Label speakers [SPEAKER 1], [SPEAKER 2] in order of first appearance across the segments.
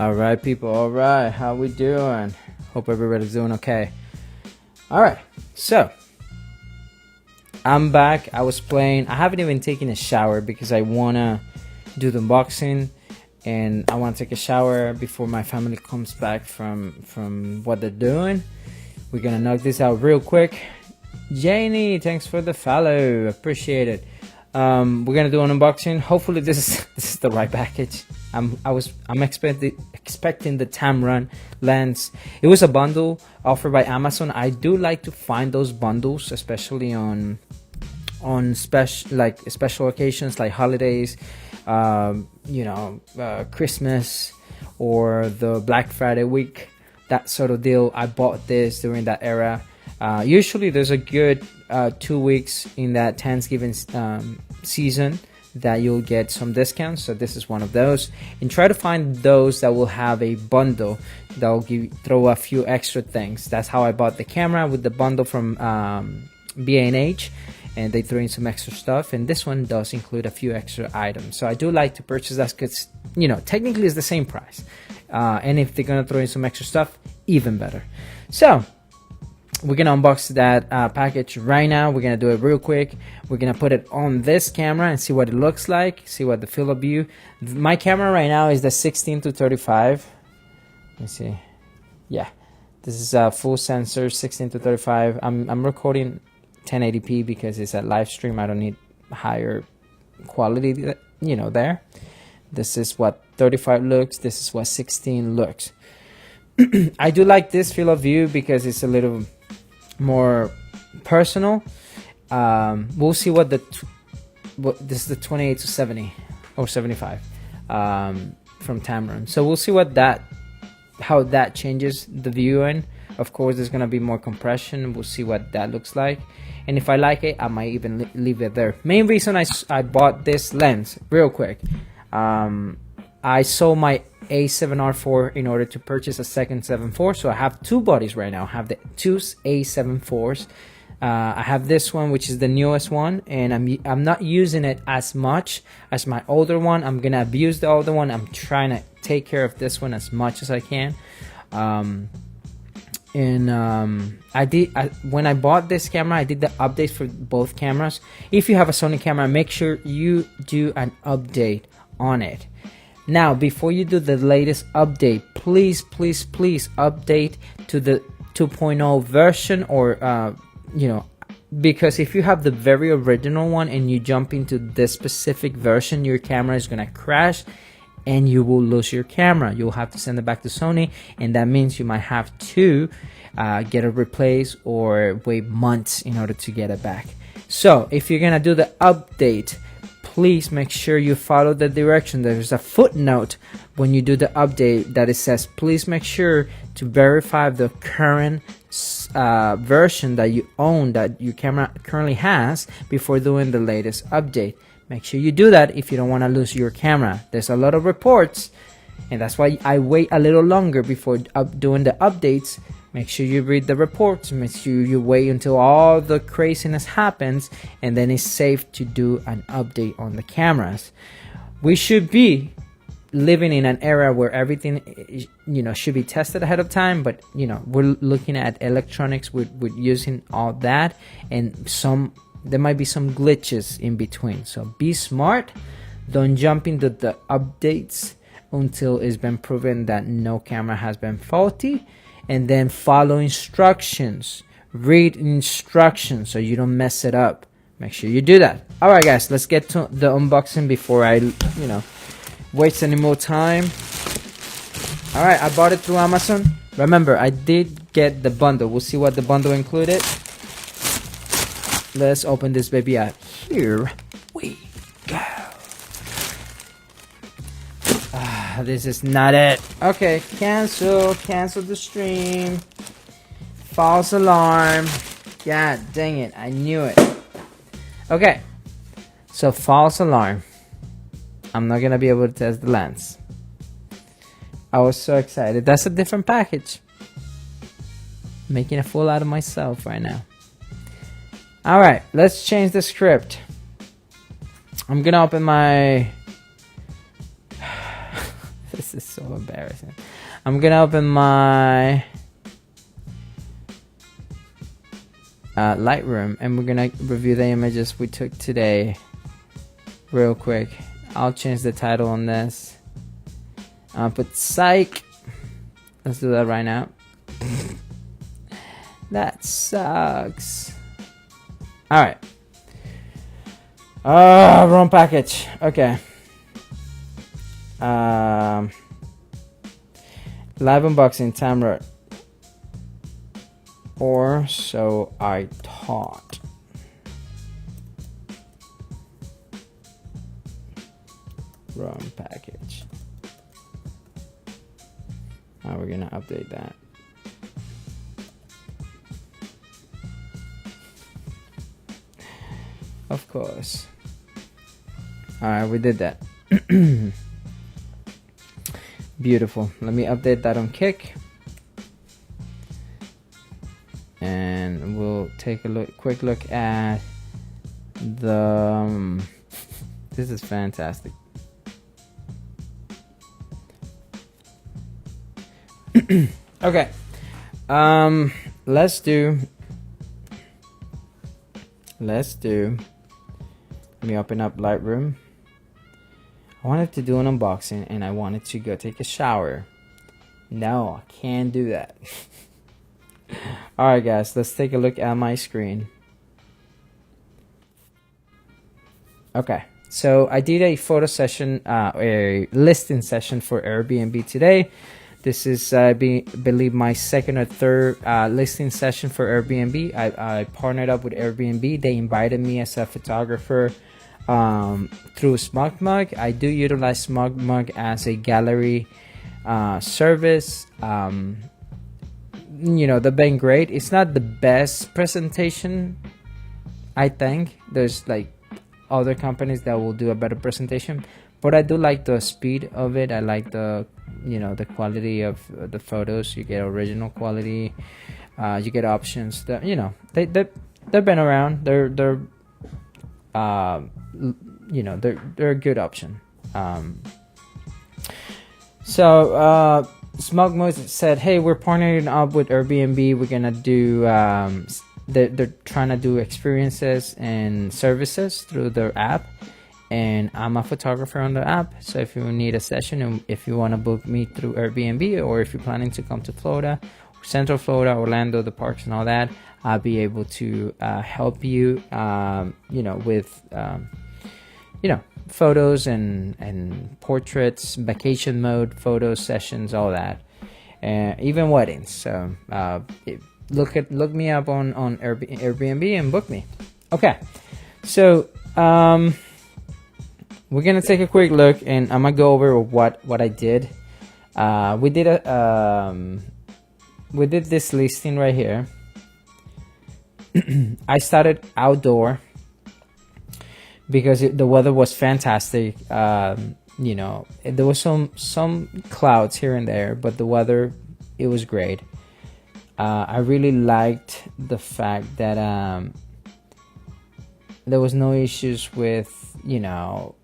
[SPEAKER 1] All right, people. All right, how we doing? Hope everybody's doing okay. All right, so I'm back. I was playing. I haven't even taken a shower because I wanna do the unboxing, and I want to take a shower before my family comes back from what they're doing. We're gonna knock this out real quick. Janie, thanks for the follow. Appreciate it. We're gonna do an unboxing. Hopefully this is the right package. I'm expecting the Tamron lens. It was a bundle offered by Amazon. I do like to find those bundles, especially on special occasions like holidays, Christmas or the Black Friday week, that sort of deal. I bought this during that era. Usually there's a good 2 weeks in that Thanksgiving season that you'll get some discounts, so this is one of those. And try to find those that will have a bundle that will throw a few extra things. That's how I bought the camera, with the bundle from B&H, and they threw in some extra stuff, and this one does include a few extra items. So I do like to purchase that because, technically it's the same price, and if they're gonna throw in some extra stuff, even better. So we're gonna unbox that package right now. We're gonna do it real quick. We're gonna put it on this camera and see what it looks like, see what the field of view. My camera right now is the 16 to 35. Let me see. Yeah, this is a full sensor, 16 to 35. I'm recording 1080p because it's a live stream. I don't need higher quality, there. This is what 35 looks. This is what 16 looks. I do like this field of view because it's a little more personal. We'll see what this is, the 28 to 70 or 75 from Tamron. So we'll see how that changes the viewing. Of course, there's gonna be more compression. We'll see what that looks like, and if I like it, I might even leave it there. Main reason I bought this lens, real quick, I sold my A7R4 in order to purchase a second 7.4, so I have two bodies right now. I have the two A7 IVs. I have this one, which is the newest one, and I'm not using it as much as my older one. I'm gonna abuse the older one. I'm trying to take care of this one as much as I can. When I bought this camera, I did the updates for both cameras. If you have a Sony camera, make sure you do an update on it. Now, before you do the latest update, please update to the 2.0 version, or because if you have the very original one and you jump into this specific version, your camera is gonna crash and you will lose your camera. You'll have to send it back to Sony, and that means you might have to get it replaced or wait months in order to get it back. So if you're gonna do the update, please make sure you follow the direction. There's a footnote when you do the update that it says, please make sure to verify the current version that you own, that your camera currently has, before doing the latest update. Make sure you do that if you don't want to lose your camera. There's a lot of reports, and that's why I wait a little longer before doing the updates. Make sure you read the reports. Make sure you wait until all the craziness happens, and then it's safe to do an update on the cameras. We should be living in an era where everything, should be tested ahead of time, but we're looking at electronics with using all that, and there might be some glitches in between. So be smart. Don't jump into the updates until it's been proven that no camera has been faulty, and then follow instructions. Read instructions so you don't mess it up. Make sure you do that. All right, guys, let's get to the unboxing before I waste any more time. All right, I bought it through Amazon. Remember, I did get the bundle. We'll see what the bundle included. Let's open this baby out. Here we go. This is not it. Okay, cancel the stream. False alarm. God dang it, I knew it. Okay, so false alarm. I'm not gonna be able to test the lens. I was so excited. That's a different package. Making a fool out of myself right now. Alright, let's change the script. I'm gonna open my This is so embarrassing. I'm gonna open my Lightroom, and we're gonna review the images we took today real quick. I'll change the title on this. I'll put psych. Let's do that right now. That sucks. All right. Wrong package. Okay. Live unboxing Tamron. Or so I thought. Wrong package. Now we're gonna update that. Of course. Alright, we did that. Beautiful. Let me update that on Kick. And we'll take a quick look at the this is fantastic. Okay. Let's do let me open up Lightroom. I wanted to do an unboxing and I wanted to go take a shower. No, I can't do that. Alright guys, let's take a look at my screen. Okay, so I did a photo session, a listing session for Airbnb today. This is, I believe, my second or third listing session for Airbnb. I partnered up with Airbnb. They invited me as a photographer through SmugMug. I do utilize SmugMug as a gallery service. You know, they've been great. It's not the best presentation, I think. There's like other companies that will do a better presentation, but I do like the speed of it. I like the, you know, the quality of the photos. You get original quality. You get options that, you know, they've been around. They're you know, they're a good option. So SmugMug said, hey, we're partnering up with Airbnb. We're gonna do they're trying to do experiences and services through their app, and I'm a photographer on the app. So if you need a session and if you want to book me through Airbnb, or if you're planning to come to Florida, Central Florida, Orlando, the parks and all that, I'll be able to help you, you know, with you know, photos and portraits, vacation mode, photo sessions, all that, even weddings. So look me up on Airbnb and book me. Okay, so we're gonna take a quick look, and I'm gonna go over what I did. We did this listing right here. I started outdoor because the weather was fantastic. You know, there was some clouds here and there, but the weather, it was great. I really liked the fact that there was no issues with, you know,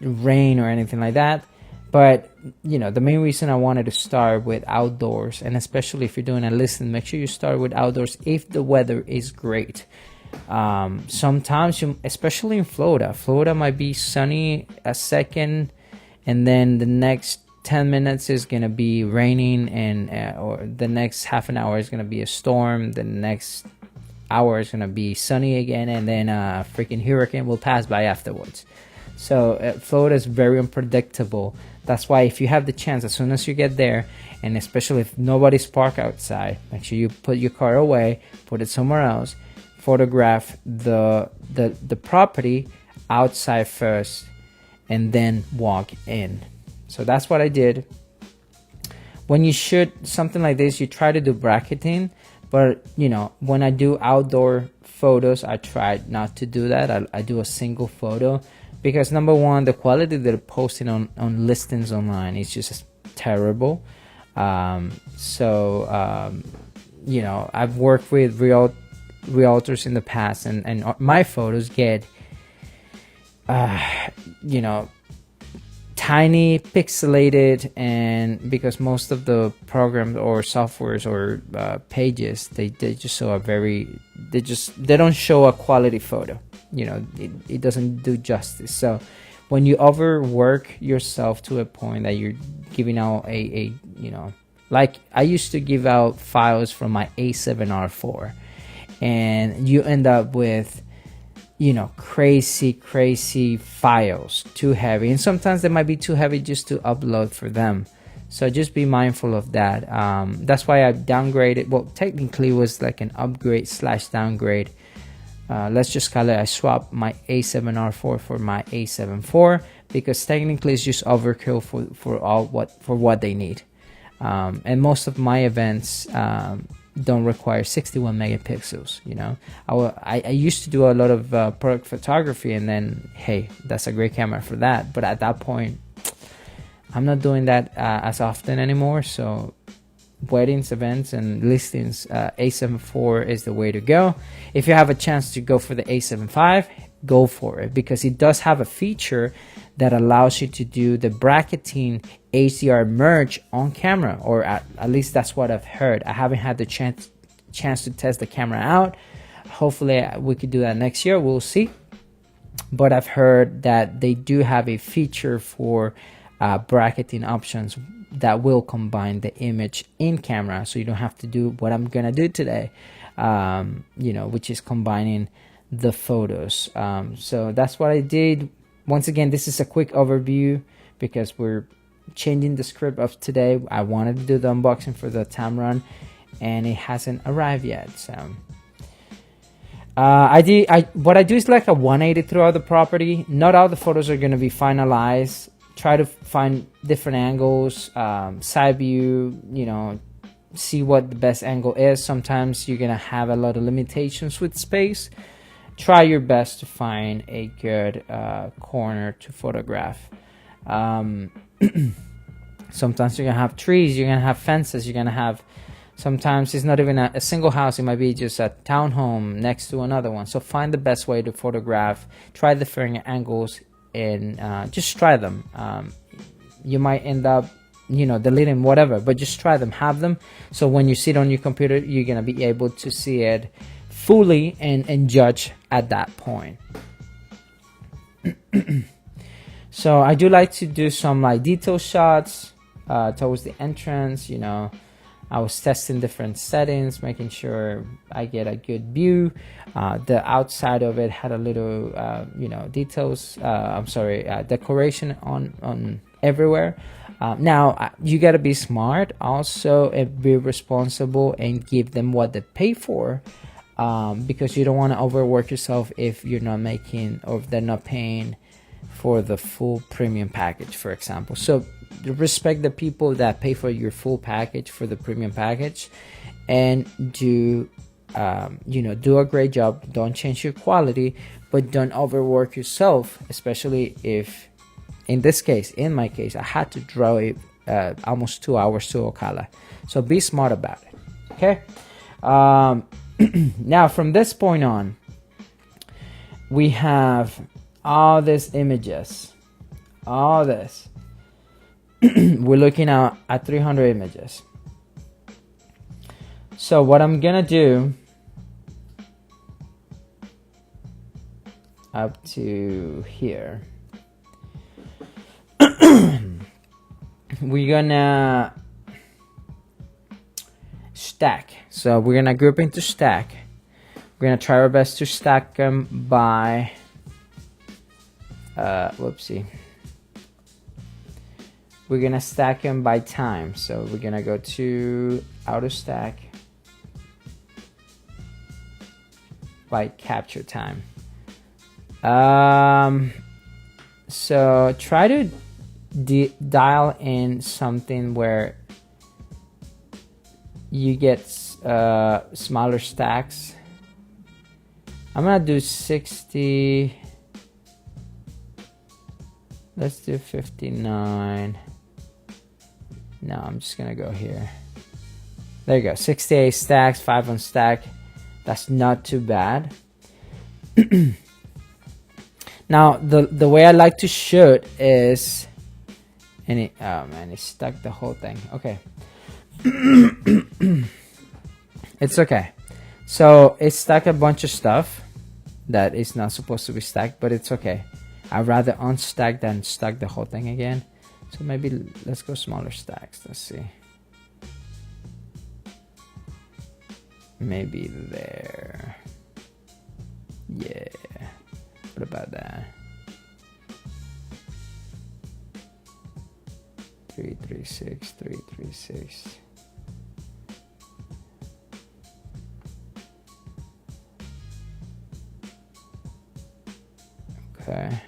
[SPEAKER 1] rain or anything like that. But, you know, the main reason I wanted to start with outdoors, and especially if you're doing a listing, make sure you start with outdoors if the weather is great. Sometimes, especially in Florida might be sunny a second, and then the next 10 minutes is going to be raining, and or the next half an hour is going to be a storm. The next hour is going to be sunny again, and then a freaking hurricane will pass by afterwards. So Florida is very unpredictable. That's why if you have the chance, as soon as you get there, and especially if nobody's parked outside, make sure you put your car away, put it somewhere else, photograph the property outside first, and then walk in. So that's what I did. When you shoot something like this, you try to do bracketing, but you know, when I do outdoor photos, I try not to do that. I do a single photo, because number one, the quality that they're posting on listings online is just terrible. You know, I've worked with realtors in the past, and my photos get you know, tiny, pixelated, and because most of the programs or softwares or pages, they just show a very, they don't show a quality photo. You know, it doesn't do justice. So when you overwork yourself to a point that you're giving out a you know, like I used to give out files from my A7R4, and you end up with, you know, crazy files, too heavy, and sometimes they might be too heavy just to upload for them. So just be mindful of that. That's why I downgraded. Well, technically it was like an upgrade slash downgrade. Let's just call it, I swapped my A7R4 for my A7 IV, because technically it's just overkill for what they need. And most of my events don't require 61 megapixels. You know, I used to do a lot of product photography, and then hey, that's a great camera for that, but at that point I'm not doing that as often anymore. So weddings, events, and listings, A7 IV is the way to go. If you have a chance to go for the A7 V, go for it, because it does have a feature that allows you to do the bracketing HDR merge on camera, or at least that's what I've heard. I haven't had the chance to test the camera out. Hopefully we could do that next year, we'll see. But I've heard that they do have a feature for bracketing options that will combine the image in camera, so you don't have to do what I'm gonna do today, you know, which is combining the photos. So that's what I did. Once again, this is a quick overview because we're changing the script of today. I wanted to do the unboxing for the Tamron, and it hasn't arrived yet. So what I do is like a 180 throughout the property. Not all the photos are going to be finalized. Try to find different angles, side view, you know, see what the best angle is. Sometimes you're going to have a lot of limitations with space. Try your best to find a good corner to photograph. Sometimes you're gonna have trees, you're gonna have fences, you're gonna have, sometimes it's not even a single house, it might be just a townhome next to another one. So find the best way to photograph, try different angles, and just try them. You might end up, you know, deleting whatever, but just try them, have them, so when you sit on your computer, you're gonna be able to see it fully and judge at that point. So I do like to do some like detail shots towards the entrance. You know, I was testing different settings, making sure I get a good view. The outside of it had a little you know, details, decoration on everywhere. Now you got to be smart also and be responsible and give them what they pay for, because you don't want to overwork yourself if you're not making, or if they're not paying for the full premium package, for example. So respect the people that pay for your full package, for the premium package, and do you know, do a great job. Don't change your quality, but don't overwork yourself, especially if, in this case, in my case, I had to draw it almost 2 hours to Ocala. So be smart about it. Okay. Now from this point on, we have all these images, all this. We're looking at 300 images. So what I'm gonna do up to here, we're gonna stack. So we're gonna group into stack. We're gonna try our best to stack them by we're gonna stack them by time. So we're gonna go to auto stack by capture time. So try to dial in something where you get smaller stacks. I'm gonna do 60. Let's do 59. No, I'm just gonna go here. There you go, 68 stacks, 5 on stack. That's not too bad. Now the way I like to shoot is And it, oh man, it stuck the whole thing. Okay. It's okay. So it stuck a bunch of stuff that is not supposed to be stacked, but it's okay. I'd rather unstack than stack the whole thing again. So maybe let's go smaller stacks. Let's see. Maybe there. Yeah. What about that? 336, 336. Okay.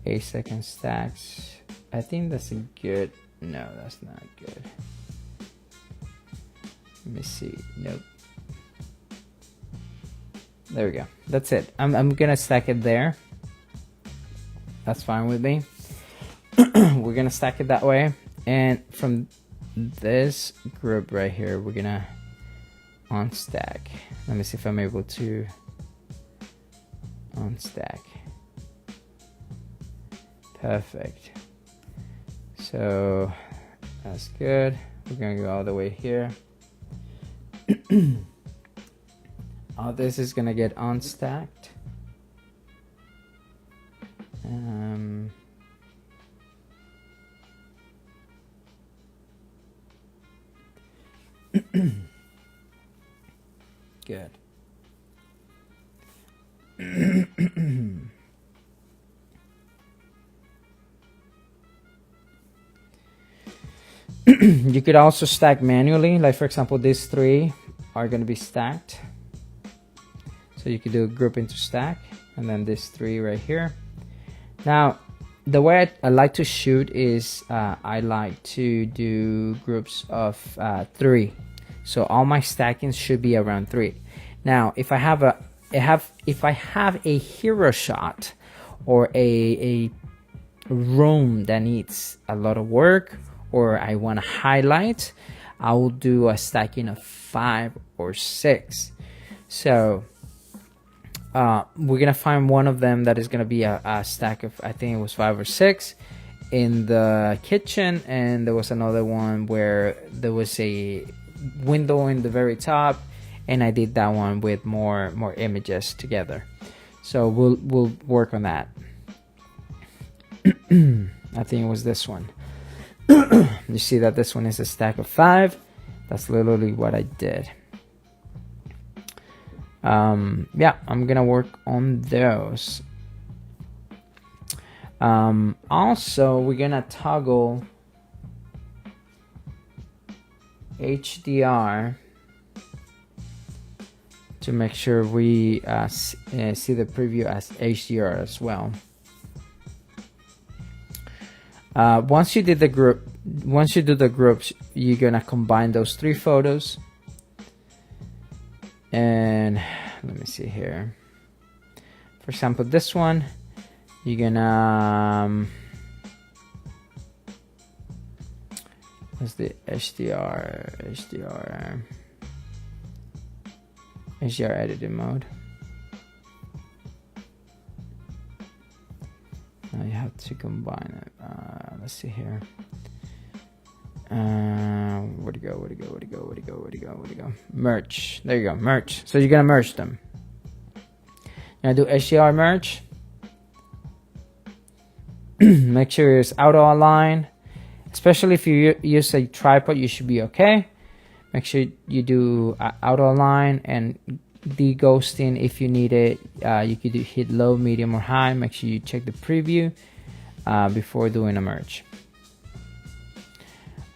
[SPEAKER 1] 8-second stacks. I think that's a good. No, that's not good. Let me see. Nope. There we go. That's it. I'm gonna stack it there. That's fine with me. We're gonna stack it that way, and from this group right here, we're gonna unstack. Let me see if I'm able to unstack. Perfect. So that's good. We're gonna go all the way here. All this is gonna get unstacked. Good. You could also stack manually, like for example these three are going to be stacked, so you could do a group into stack, and then these three right here. Now the way I like to shoot is I like to do groups of 3, so all my stacking should be around 3. Now if I have a hero shot or a room that needs a lot of work, or I want to highlight, I will do a stacking of 5 or 6. So we're gonna find one of them that is gonna be a stack of, I think it was 5 or 6 in the kitchen, and there was another one where there was a window in the very top, and I did that one with more images together. So we'll work on that. I think it was this one. You see that this one is a stack of 5. That's literally what I did. Yeah, I'm gonna work on those. Also, we're gonna toggle HDR to make sure we see the preview as HDR as well. Once you do the groups, you're gonna combine those 3 photos. And let me see here. For example, this one, you're gonna what's the HDR editing mode. Now you have to combine it. Let's see here. Where'd it go? Merge. There you go. Merge. So you're gonna merge them. You're gonna do HDR merge. Make sure it's auto align. Especially if you use a tripod, you should be okay. Make sure you do auto align and de-ghosting if you need it. You could hit low, medium, or high. Make sure you check the preview before doing a merge.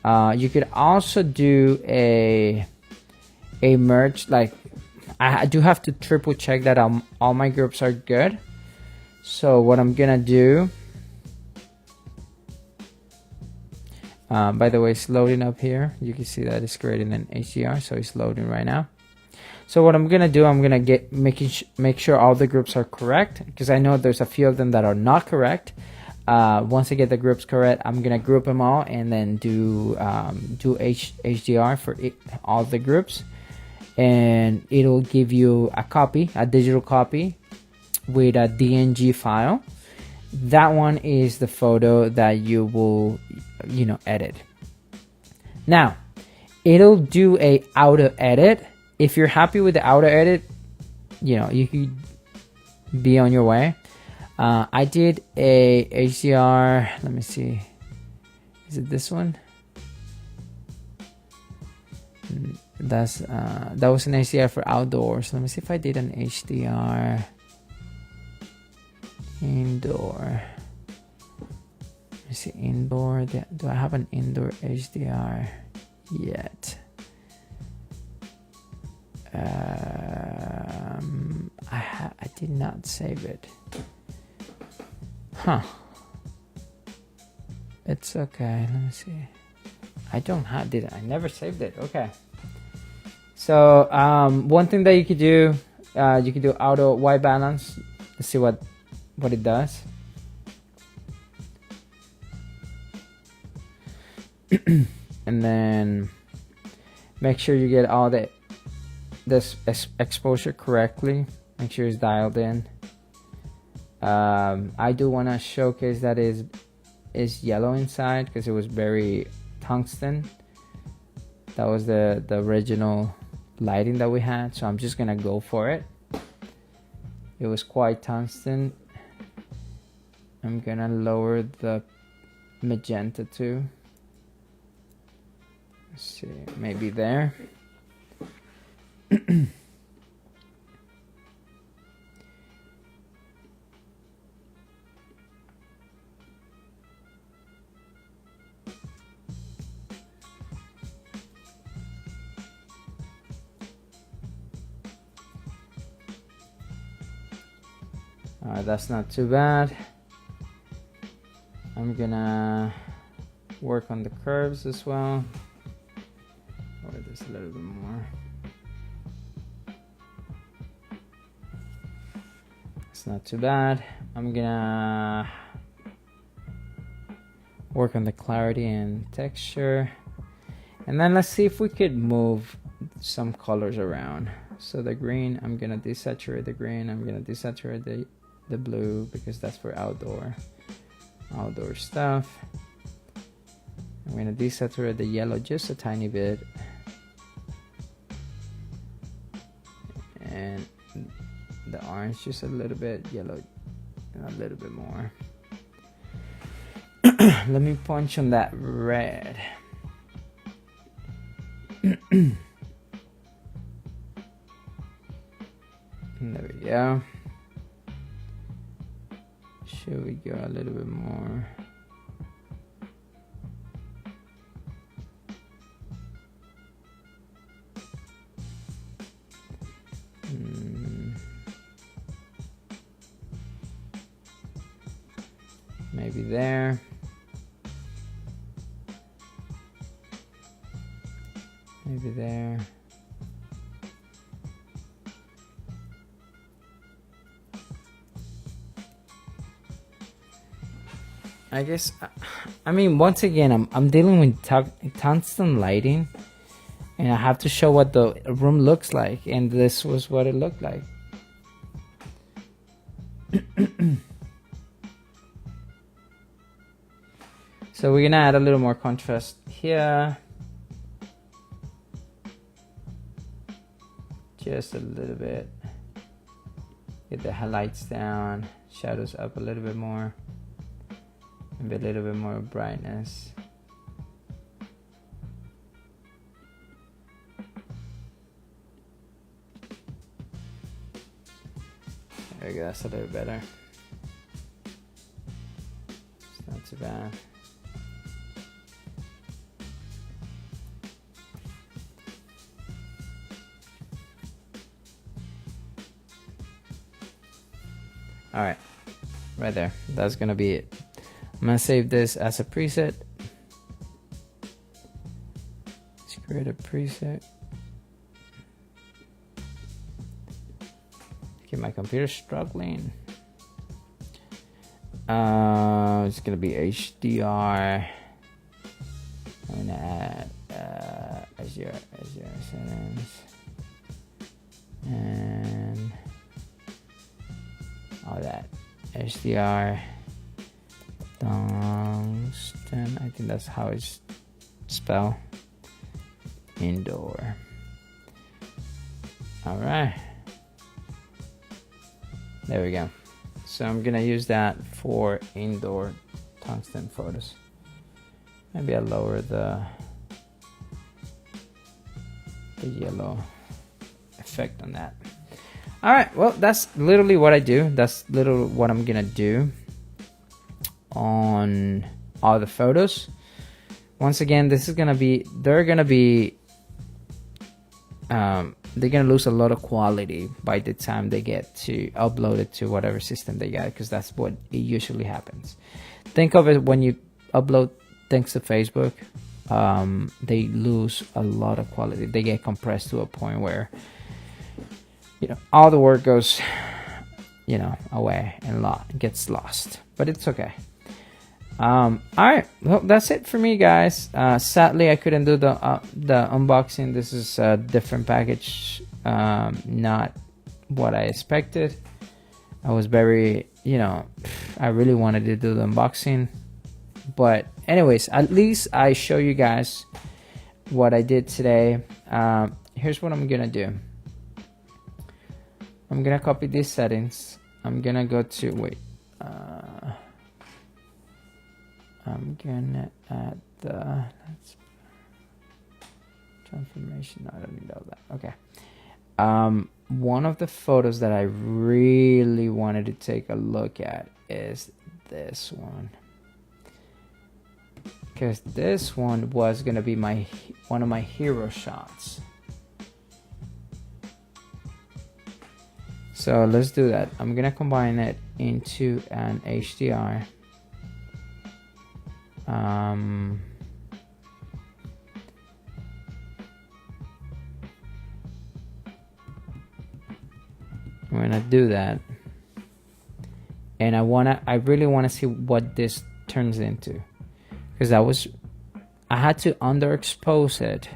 [SPEAKER 1] You could also do a merge. Like I do have to triple check that all my groups are good. So what I'm gonna do, by the way, it's loading up here. You can see that it's creating an HDR, so it's loading right now. So what I'm gonna do, I'm gonna make sure all the groups are correct, because I know there's a few of them that are not correct. Once I get the groups correct, I'm gonna group them all and then do HDR for all the groups, and it'll give you a copy, a digital copy with a DNG file, that one is the photo that you will, edit. Now, it'll do a auto edit. If you're happy with the auto edit, you could be on your way. I did a HDR. Let me see. Is it this one? That was an HDR for outdoors. Let me see if I did an HDR indoor. Let me see, indoor. Do I have an indoor HDR yet? I did not save it. Huh. It's okay. Let me see. I don't have it. I never saved it. Okay. So one thing that you could do, you could do auto white balance. Let's see what it does. And then make sure you get all this exposure correctly. Make sure it's dialed in. I do want to showcase that is yellow inside because it was very tungsten. That was the original lighting that we had, so I'm just gonna go for it. It was quite tungsten. I'm gonna lower the magenta too. Let's see, maybe there. That's not too bad. I'm gonna work on the curves as well. Or just a little bit more. It's not too bad. I'm gonna work on the clarity and texture. And then let's see if we could move some colors around. So the green, I'm gonna desaturate the green. I'm gonna desaturate the blue because that's for outdoor stuff. I'm gonna desaturate the yellow just a tiny bit, and the orange just a little bit, yellow a little bit more. Let me punch on that red. There we go. Should we go a little bit more? Maybe there. Maybe there. I guess, I mean, once again, I'm dealing with tungsten lighting, and I have to show what the room looks like, and this was what it looked like. So we're gonna add a little more contrast here. Just a little bit. Get the highlights down, shadows up a little bit more. Maybe a little bit more brightness. There we go, that's a little better. It's not too bad. Alright, right there. That's gonna be it. I'm gonna save this as a preset. Let's create a preset. Okay, my computer's struggling. It's gonna be HDR. I'm gonna add HDR settings and all that. HDR Tungsten, I think that's how it's spelled. Indoor. All right, there we go. So I'm gonna use that for indoor tungsten photos. Maybe I'll lower the yellow effect on that. All right, well, that's literally what I do. That's literally what I'm gonna do on all the photos. Once again, this is gonna be, they're gonna lose a lot of quality by the time they get to upload it to whatever system they got, because that's what it usually happens. Think of it when you upload things to Facebook, they lose a lot of quality. They get compressed to a point where, you know, all the work goes, you know, away and gets lost. But it's okay. All right, well, that's it for me, guys. Sadly, I couldn't do the unboxing. This is a different package, not what I expected. I was very, you know, I really wanted to do the unboxing, but anyways, at least I show you guys what I did today. Here's what I'm gonna do. I'm gonna copy these settings. I'm gonna go to I'm gonna add the transformation. No, I don't need all that. Okay. One of the photos that I really wanted to take a look at is this one, because this one was gonna be one of my hero shots. So let's do that. I'm gonna combine it into an HDR. I'm gonna do that, and I really wanna see what this turns into, because I had to underexpose it,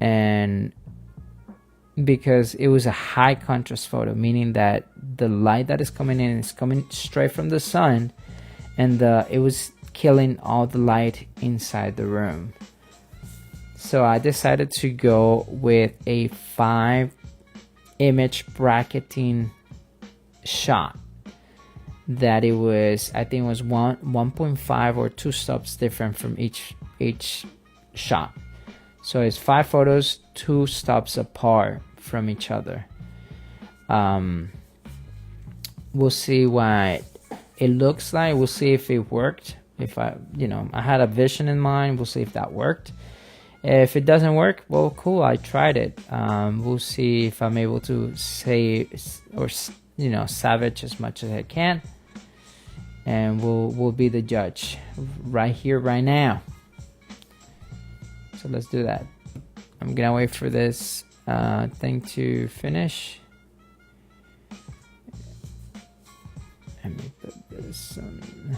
[SPEAKER 1] and because it was a high contrast photo, meaning that the light that is coming in is coming straight from the sun, and it was killing all the light inside the room. So I decided to go with a 5 image bracketing shot that it was, I think it was 1.5 or 2 stops different from each shot. So it's 5 photos, 2 stops apart from each other. We'll see what it looks like. We'll see if it worked. If I had a vision in mind, we'll see if that worked. If it doesn't work, well, cool, I tried it. We'll see if I'm able to say or salvage as much as I can, and we'll be the judge right here, right now. So let's do that. I'm gonna wait for this thing to finish. Let me put this on.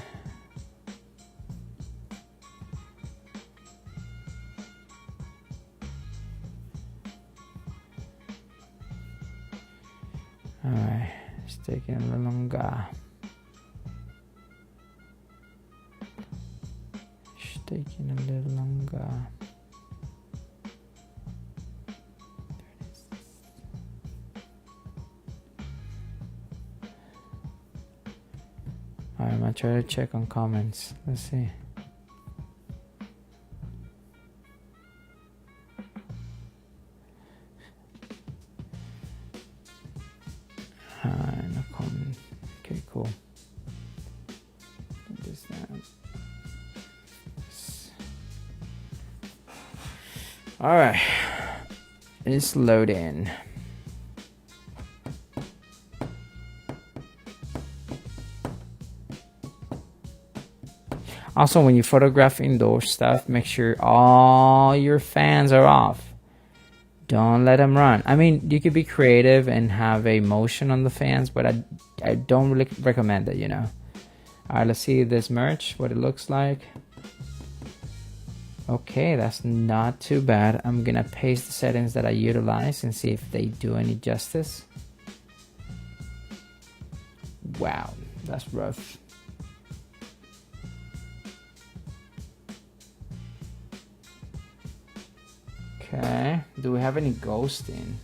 [SPEAKER 1] Alright, it's taking a little longer. It's taking a little longer. Alright, I'm gonna try to check on comments. Let's see. No comment. Okay, cool. Put this down. Alright. It's loading. Also, when you photograph indoor stuff, make sure all your fans are off. Don't let them run. I mean, you could be creative and have a motion on the fans, but I don't really recommend it, you know. Alright, let's see this merge, what it looks like. Okay, that's not too bad. I'm gonna paste the settings that I utilize and see if they do any justice. Wow, that's rough. Okay, do we have any ghosting?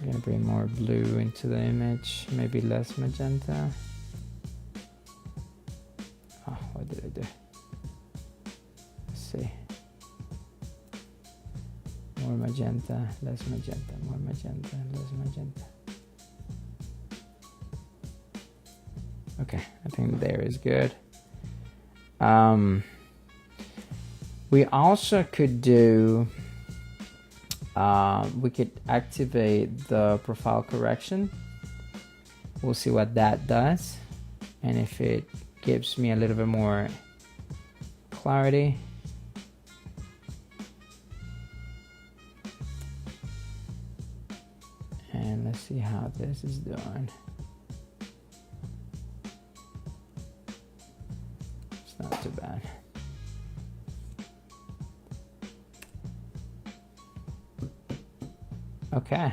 [SPEAKER 1] I'm gonna bring more blue into the image, maybe less magenta. Oh, what did I do? Let's see. More magenta, less magenta, more magenta, less magenta. Okay, I think there is good. We also could do, we could activate the profile correction. We'll see what that does, and if it gives me a little bit more clarity. And let's see how this is doing. It's not too bad. Okay,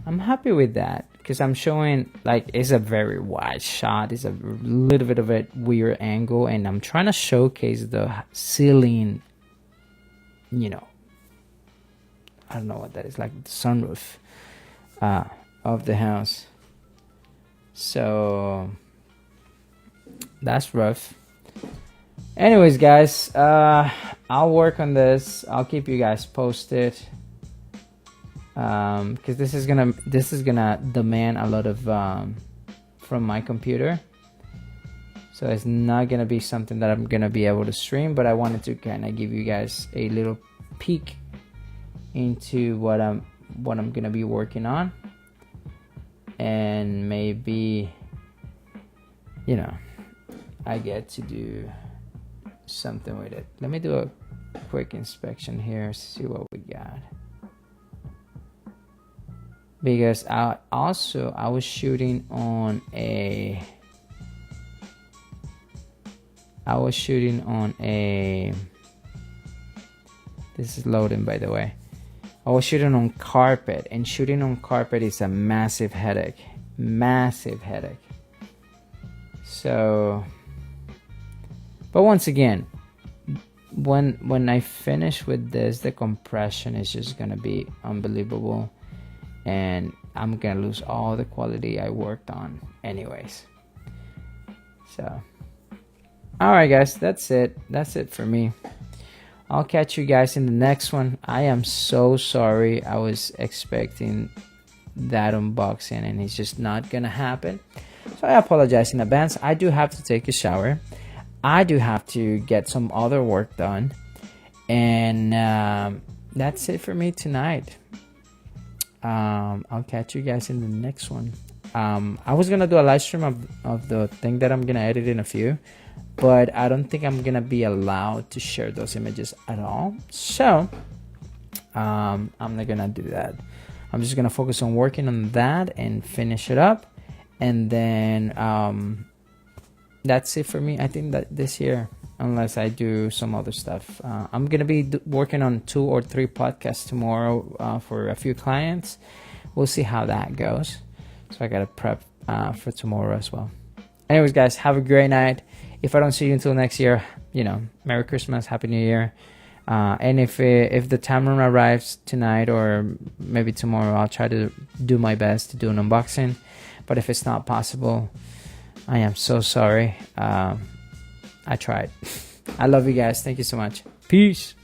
[SPEAKER 1] I'm happy with that because I'm showing like it's a very wide shot. It's a little bit of a weird angle, and I'm trying to showcase the ceiling, you know, I don't know what that is, like the sunroof of the house. So that's rough. Anyways, guys, I'll work on this. I'll keep you guys posted. Because this is gonna demand a lot of from my computer, so it's not gonna be something that I'm gonna be able to stream, but I wanted to kind of give you guys a little peek into what I'm gonna be working on, and maybe, you know, I get to do something with it. Let me do a quick inspection here, see what we got. Because I was shooting on a this is loading, by the way. I was shooting on carpet, and shooting on carpet is a massive headache. So, but once again, when I finish with this, the compression is just gonna be unbelievable, and I'm gonna lose all the quality I worked on anyways. So, all right, guys, that's it for me. I'll catch you guys in the next one. I am so sorry. I was expecting that unboxing, and it's just not gonna happen, so I apologize in advance. I do have to take a shower. I do have to get some other work done, and that's it for me tonight. I'll catch you guys in the next one. I was gonna do a live stream of the thing that I'm gonna edit in a few, but I don't think I'm gonna be allowed to share those images at all, so I'm not gonna do that. I'm just gonna focus on working on that and finish it up, and then that's it for me. I think that this year, unless I do some other stuff, I'm gonna be working on 2 or 3 podcasts tomorrow for a few clients. We'll see how that goes, so I gotta prep for tomorrow as well. Anyways, guys, have a great night. If I don't see you until next year, you know, Merry Christmas, Happy New Year. And if the Tamron arrives tonight or maybe tomorrow, I'll try to do my best to do an unboxing. But if it's not possible, I am so sorry. I tried. I love you guys. Thank you so much. Peace.